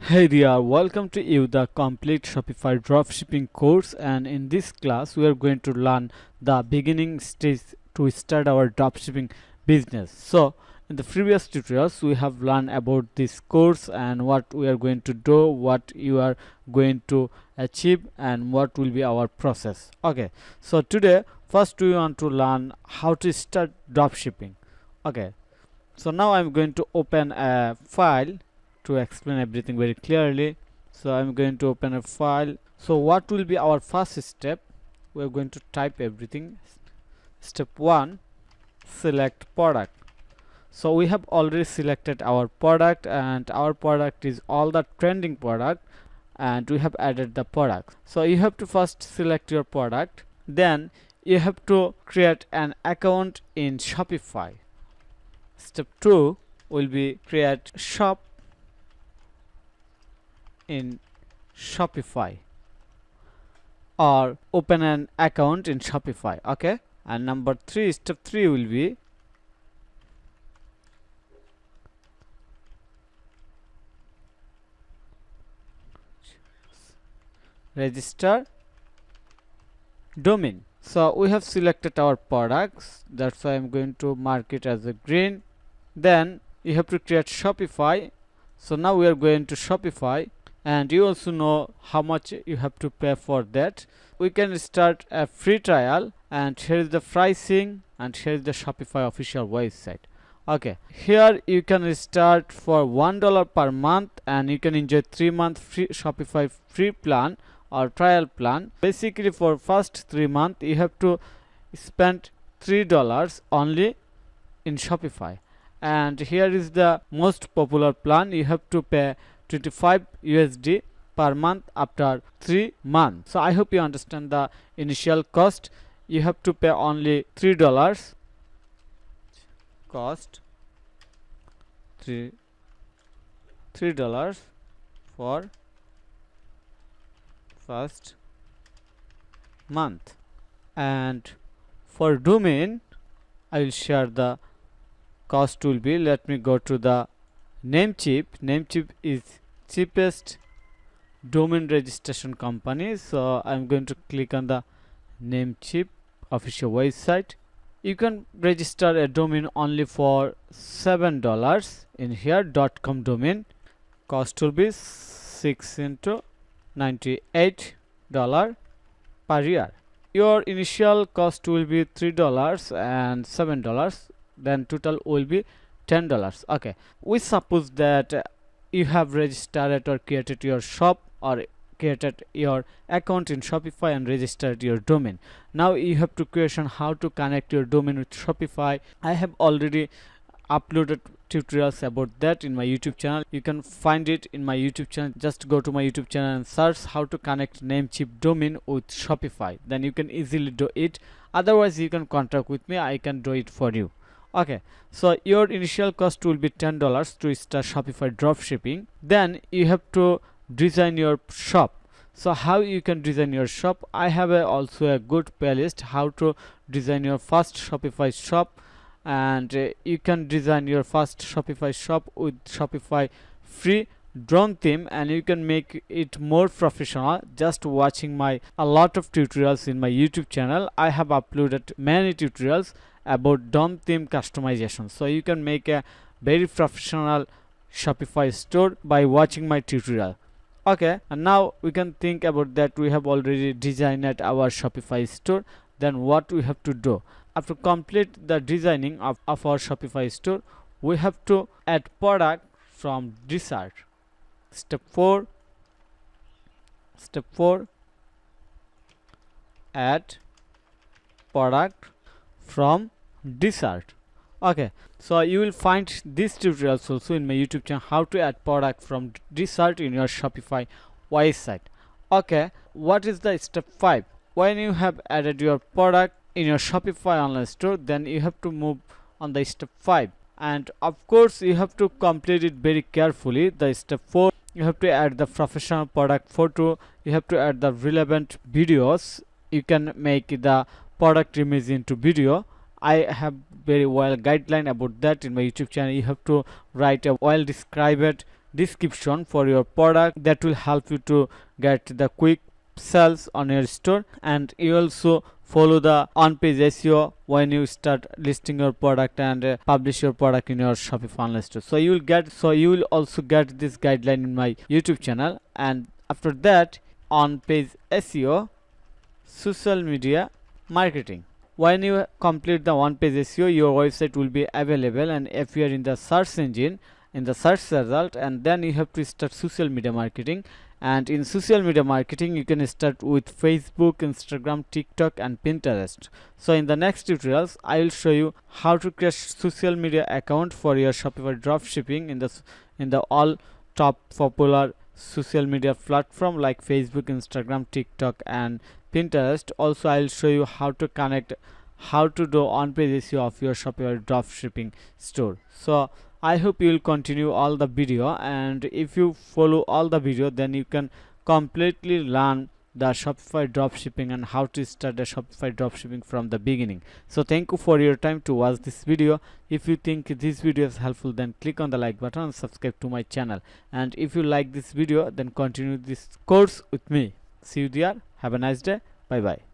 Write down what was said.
Hey there, welcome to you the complete Shopify dropshipping course, and in this class we are going to learn the beginning stage to start our dropshipping business. So in the previous tutorials we have learned about this course and what we are going to do, what you are going to achieve, and what will be our process. Okay, so today first we want to learn how to start dropshipping. Okay, so now I'm going to open a file to explain everything very clearly. So I'm going to open a file. So what will be our first step? We're going to type everything. Step 1, select product. So we have already selected our product, and our product is all the trending product, and we have added the product. So you have to first select your product, then you have to create an account in Shopify. Step 2 will be create shop in Shopify or open an account in Shopify. Okay, and number 3, step 3 will be register domain. So we have selected our products, that's why I'm going to mark it as a green. Then you have to create Shopify. So now we are going to Shopify, and you also know how much you have to pay for that. We can start a free trial, and here is the pricing, and here is the Shopify official website. Okay, here you can start for $1 per month, and you can enjoy 3-month free Shopify free plan or trial plan. Basically for first 3 months you have to spend $3 only in Shopify, and here is the most popular plan. You have to pay 25 USD per month after 3 months. So I hope you understand the initial cost. You have to pay only $3 cost, $3 for first month. And for domain I will share the cost will be. Let me go to the Namecheap. Namecheap is cheapest domain registration company. So I'm going to click on the Namecheap official website. You can register a domain only for $7 in here. .com domain cost will be 6 into $98 per year. Your initial cost will be $3 and $7, then total will be $10. Okay, we suppose that you have registered or created your shop or created your account in Shopify and registered your domain. Now you have to question how to connect your domain with Shopify. I have already uploaded tutorials about that in my YouTube channel. You can find it in my YouTube channel. Just go to my YouTube channel and search how to connect Namecheap domain with Shopify, then you can easily do it. Otherwise you can contact with me, I can do it for you. Okay, so your initial cost will be $10 to start Shopify dropshipping. Then you have to design your shop. So how you can design your shop? I have also a good playlist how to design your first Shopify shop, and you can design your first Shopify shop with Shopify free drone theme, and you can make it more professional just watching a lot of tutorials in my YouTube channel. I have uploaded many tutorials about drone theme customization, so you can make a very professional Shopify store by watching my tutorial. Okay, and now we can think about that. We have already designed our Shopify store. Then what we have to do after complete the designing of our Shopify store? We have to add product from desert. Step 4, add product from desert. Okay, so you will find these tutorials also in my YouTube channel, how to add product from desert in your Shopify website. Okay, what is the step 5? When you have added your product in your Shopify online store, then you have to move on the step 5, and of course you have to complete it very carefully. The step 4, you have to add the professional product photo, you have to add the relevant videos. You can make the product image into video. I have very well guideline about that in my YouTube channel. You have to write a well described description for your product. That will help you to get the quick sales on your store. And you also follow the on-page SEO when you start listing your product and publish your product in your Shopify online store. So you will also get this guideline in my YouTube channel. And after that, on-page SEO, social media marketing. When you complete the one-page SEO, your website will be available and appear in the search engine, in the search result. And then you have to start social media marketing. And in social media marketing, you can start with Facebook, Instagram, TikTok and Pinterest. So in the next tutorials, I will show you how to create social media account for your Shopify dropshipping in the all top popular social media platform like Facebook, Instagram, TikTok and Pinterest. Also, I will show you how to do on-page SEO of your Shopify dropshipping store. So I hope you will continue all the video, and if you follow all the video, then you can completely learn the Shopify dropshipping and how to start the Shopify dropshipping from the beginning. So thank you for your time to watch this video. If you think this video is helpful, then click on the like button and subscribe to my channel. And if you like this video, then continue this course with me. See you there. Have a nice day. Bye bye.